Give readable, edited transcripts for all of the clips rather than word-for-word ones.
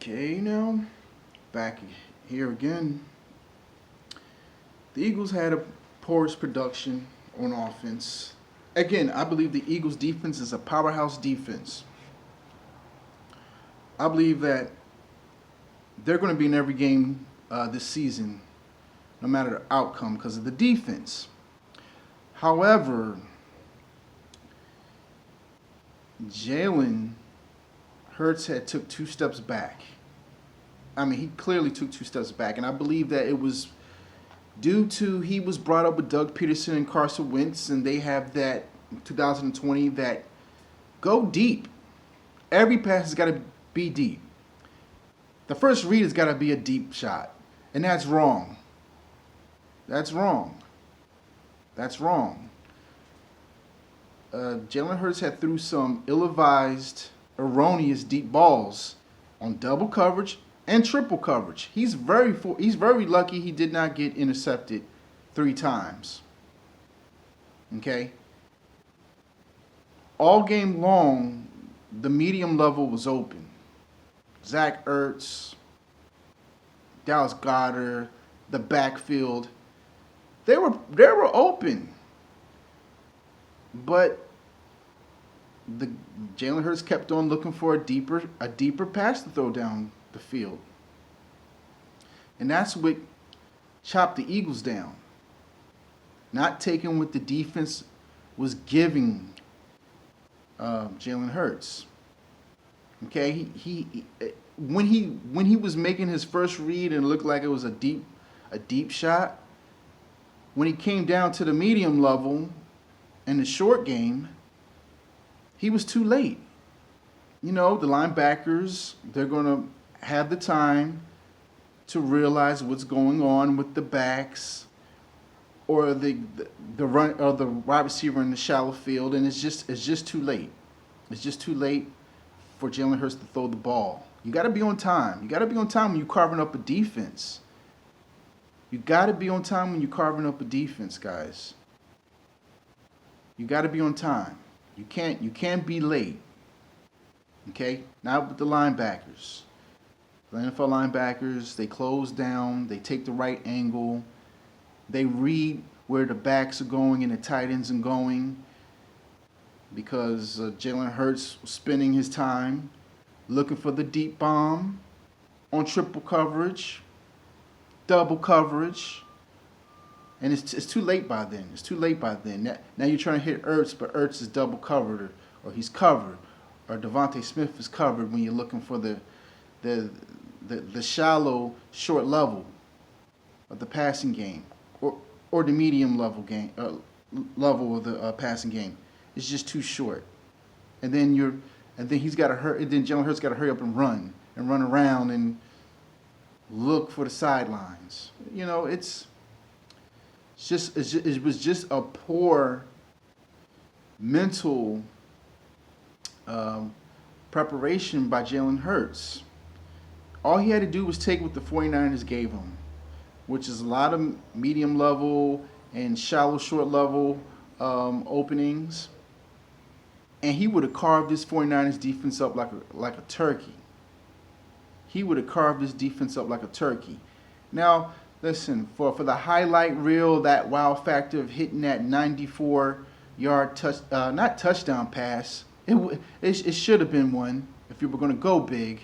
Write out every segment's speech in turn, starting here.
Okay, now back here again. The Eagles had a porous production on offense. Again, I believe the Eagles' defense is a powerhouse defense. I believe that they're going to be in every game this season, no matter the outcome, because of the defense. However, Jalen Hurts had took 2 steps back. I mean, he clearly took 2 steps back, and I believe that it was due to he was brought up with Doug Peterson and Carson Wentz, and they have that 2020 that go deep. Every pass has got to be deep. The first read has got to be a deep shot, and that's wrong. That's wrong. That's wrong. Jalen Hurts had threw some ill-advised, erroneous deep balls on double coverage and triple coverage. He's very lucky he did not get intercepted 3 times. Okay? All game long, the medium level was open. Zach Ertz, Dallas Goedert, the backfield, they were open. But the Jalen Hurts kept on looking for a deeper pass to throw down the field. And that's what chopped the Eagles down. Not taking what the defense was giving Jalen Hurts. Okay, when he was making his first read and it looked like it was a deep shot, when he came down to the medium level in the short game, he was too late. You know, the linebackers, they're going to have the time to realize what's going on with the backs or the run or the wide receiver in the shallow field, and it's just too late. It's just too late for Jalen Hurts to throw the ball. You got to be on time. You got to be on time when you're carving up a defense. You got to be on time when you're carving up a defense, guys. You got to be on time. You can't be late. Okay? Not with the linebackers. The NFL linebackers, they close down, they take the right angle, they read where the backs are going and the tight ends are going, because Jalen Hurts was spending his time looking for the deep bomb on triple coverage, double coverage, and it's too late by then. It's too late by then. Now you're trying to hit Ertz, but Ertz is double covered, or he's covered, or Devontae Smith is covered when you're looking for the shallow, short level of the passing game, or the medium level level of the passing game. It's just too short, and then he's got to hurry. Then Jalen Hurts got to hurry up and run around and look for the sidelines. You know, it was just a poor mental preparation by Jalen Hurts. All he had to do was take what the 49ers gave him, which is a lot of medium level and shallow, short level openings, and he would have carved this 49ers defense up like a turkey. He would have carved this defense up like a turkey. Now, listen, for the highlight reel, that wow factor of hitting that 94-yard not touchdown pass, it should have been one if you were going to go big.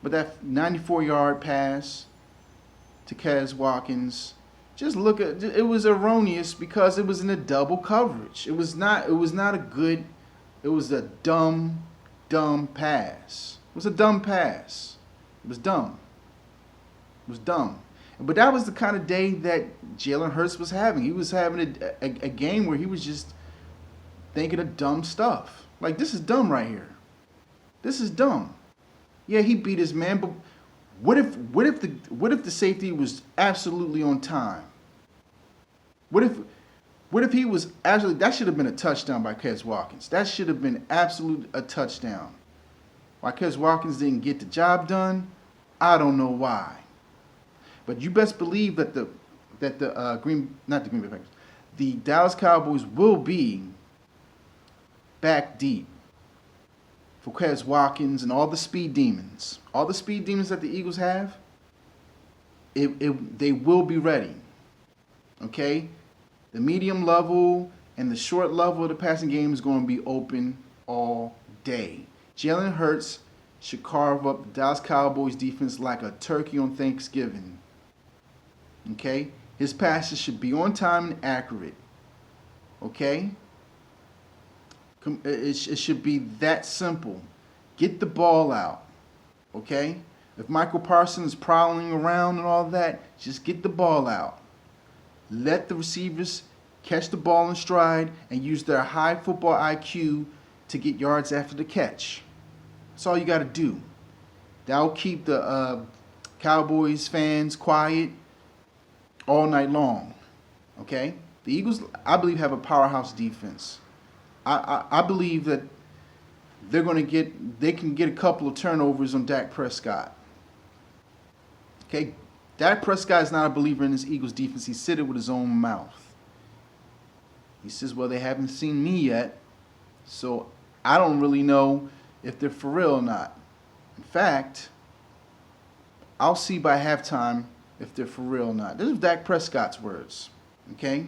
But that 94-yard pass to Kez Watkins, just look at it, was erroneous because it was in a double coverage. It was not a good. It was a dumb pass. It was a dumb pass. It was dumb. It was dumb. But that was the kind of day that Jalen Hurts was having. He was having a game where he was just thinking of dumb stuff. Like, this is dumb right here. This is dumb. Yeah, he beat his man, but what if the safety was absolutely on time? What if he was actually, that should have been a touchdown by Kez Watkins. That should have been absolute a touchdown. Why Kez Watkins didn't get the job done, I don't know why. But you best believe that the Dallas Cowboys will be back deep for Quez Watkins and all the speed demons. All the speed demons that the Eagles have, they will be ready. Okay? The medium level and the short level of the passing game is going to be open all day. Jalen Hurts should carve up the Dallas Cowboys defense like a turkey on Thanksgiving. Okay? His passes should be on time and accurate. Okay? It should be that simple. Get the ball out. Okay? If Michael Parsons is prowling around and all that, just get the ball out. Let the receivers catch the ball in stride and use their high football IQ to get yards after the catch. That's all you got to do. That'll keep the Cowboys fans quiet all night long. Okay? The Eagles, I believe, have a powerhouse defense. I believe that they can get a couple of turnovers on Dak Prescott. Okay? Dak Prescott is not a believer in this Eagles defense. He said it with his own mouth. He says, well, they haven't seen me yet, so I don't really know if they're for real or not. In fact, I'll see by halftime if they're for real or not. This is Dak Prescott's words. Okay?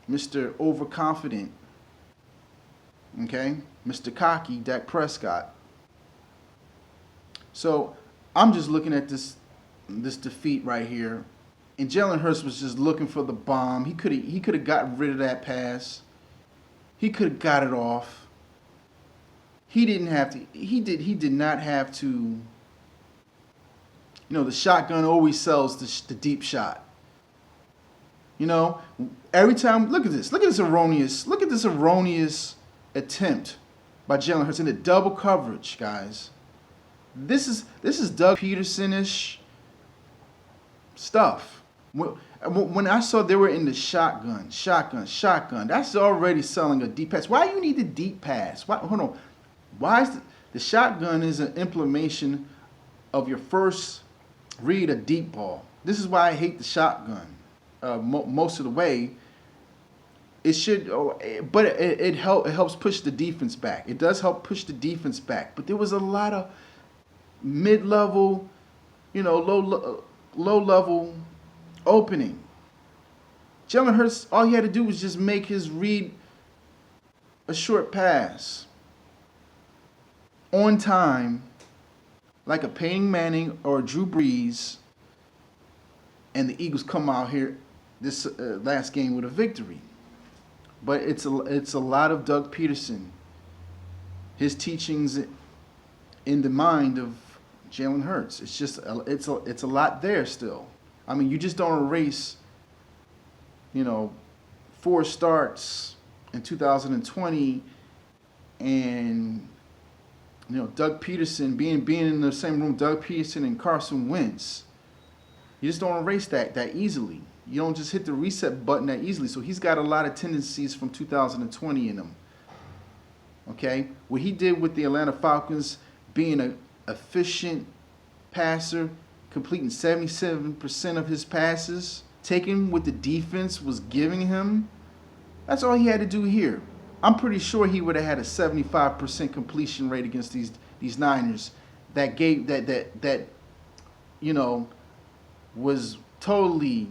Mr. Overconfident. Okay? Mr. Cocky, Dak Prescott. So I'm just looking at this defeat right here. And Jalen Hurts was just looking for the bomb. He could have gotten rid of that pass. He could have got it off. He didn't have to. He did not have to. You know, the shotgun always sells the deep shot. You know, every time. Look at this erroneous attempt by Jalen Hurts in the double coverage, guys. This is Doug Peterson-ish stuff. When I saw they were in the shotgun, that's already selling a deep pass. Why do you need the deep pass? Hold on. Why is the shotgun is an implementation of your first read a deep ball. This is why I hate the shotgun most of the way. It should, but it helps push the defense back. It does help push the defense back. But there was a lot of mid-level, low-level opening. Jalen Hurts, all he had to do was just make his read a short pass on time, like a Peyton Manning or a Drew Brees, and the Eagles come out here this last game with a victory. But it's a lot of Doug Peterson, his teachings in the mind of Jalen Hurts. It's just it's a lot there still. I mean, you just don't erase, 4 starts in 2020, and Doug Peterson being in the same room, Doug Peterson and Carson Wentz. You just don't erase that easily. You don't just hit the reset button that easily. So he's got a lot of tendencies from 2020 in him. Okay? What he did with the Atlanta Falcons, being an efficient passer, completing 77% of his passes, taking what the defense was giving him, that's all he had to do here. I'm pretty sure he would have had a 75% completion rate against these Niners that was totally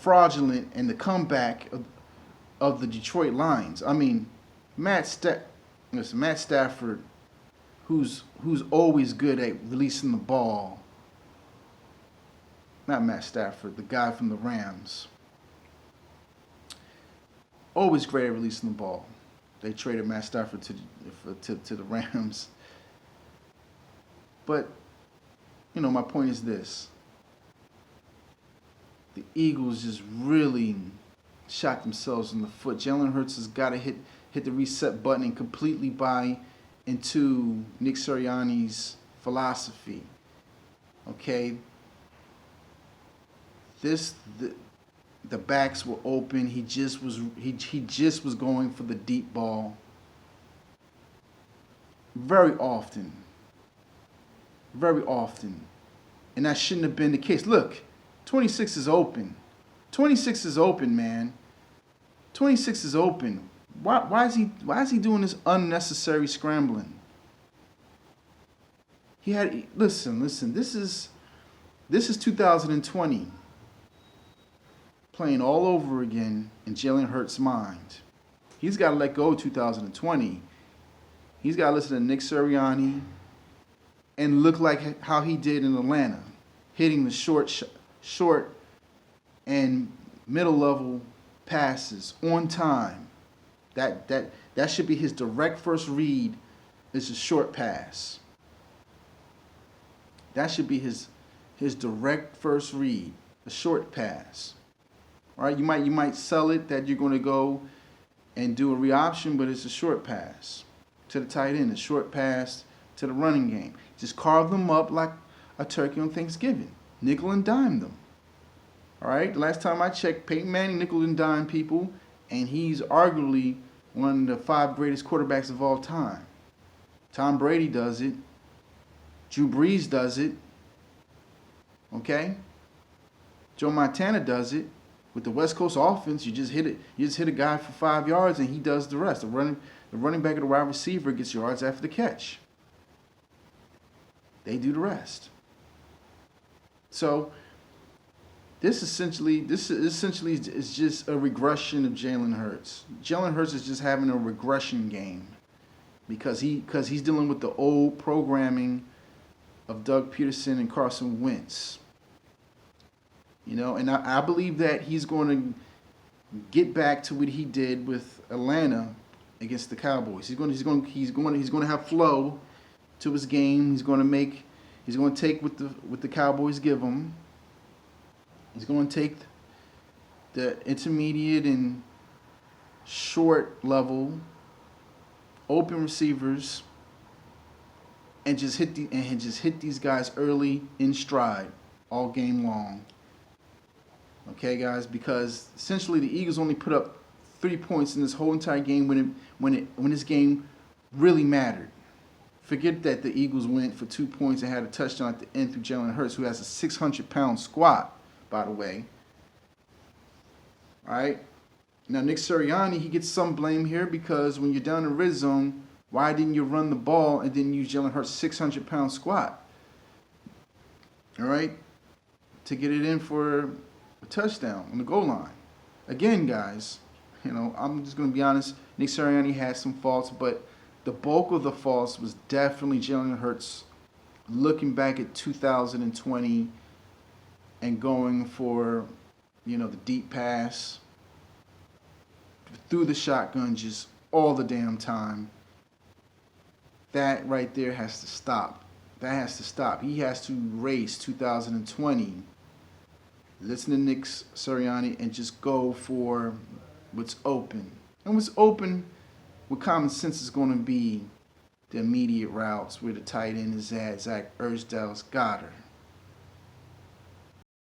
fraudulent in the comeback of the Detroit Lions. I mean, Matt Stafford, who's always good at releasing the ball. Not Matt Stafford, the guy from the Rams. Always great at releasing the ball. They traded Matt Stafford to the Rams. But, my point is this. The Eagles just really shot themselves in the foot. Jalen Hurts has got to hit the reset button and completely buy into Nick Sirianni's philosophy. Okay? The backs were open. He just was going for the deep ball very often. Very often. And that shouldn't have been the case. Look, 26 is open. 26 is open, man. 26 is open. Why is he doing this unnecessary scrambling? He had listen. This is 2020 playing all over again in Jalen Hurts' mind. He's got to let go of 2020. He's got to listen to Nick Sirianni and look like how he did in Atlanta, hitting the short and middle level passes on time. That should be his direct first read. Is a short pass. That should be his direct first read, a short pass. All right, you might sell it that you're going to go and do a read option, but it's a short pass to the tight end, a short pass to the running game. Just carve them up like a turkey on Thanksgiving. Nickel and dime them. All right, last time I checked, Peyton Manning nickel and dime people, and he's arguably one of the 5 greatest quarterbacks of all time. Tom Brady does it. Drew Brees does it. Okay? Joe Montana does it. With the West Coast offense, you just hit it. You just hit a guy for 5 yards, and he does the rest. The running back or the wide receiver gets yards after the catch. They do the rest. So this essentially is just a regression of Jalen Hurts. Jalen Hurts is just having a regression game because he's dealing with the old programming of Doug Peterson and Carson Wentz. You know, and I believe that he's going to get back to what he did with Atlanta against the Cowboys. He's going to have flow to his game. He's going to take what the Cowboys give him. He's going to take the intermediate and short level open receivers and just hit these guys early in stride all game long. Okay, guys, because essentially the Eagles only put up 3 points in this whole entire game when this game really mattered. Forget that the Eagles went for 2 points and had a touchdown at the end through Jalen Hurts, who has a 600-pound squat, by the way. All right. Now, Nick Sirianni, he gets some blame here because when you're down in the red zone, why didn't you run the ball and then use Jalen Hurts' 600-pound squat? All right. To get it in for a touchdown on the goal line. Again, guys, you know, I'm just going to be honest. Nick Sirianni has some faults, but the bulk of the faults was definitely Jalen Hurts looking back at 2020 and going for, you know, the deep pass through the shotgun just all the damn time. That right there has to stop. That has to stop. He has to race 2020. Listen to Nick Sirianni and just go for what's open. And what's open with common sense is going to be the immediate routes where the tight end is at, Zach Erzdell's got her.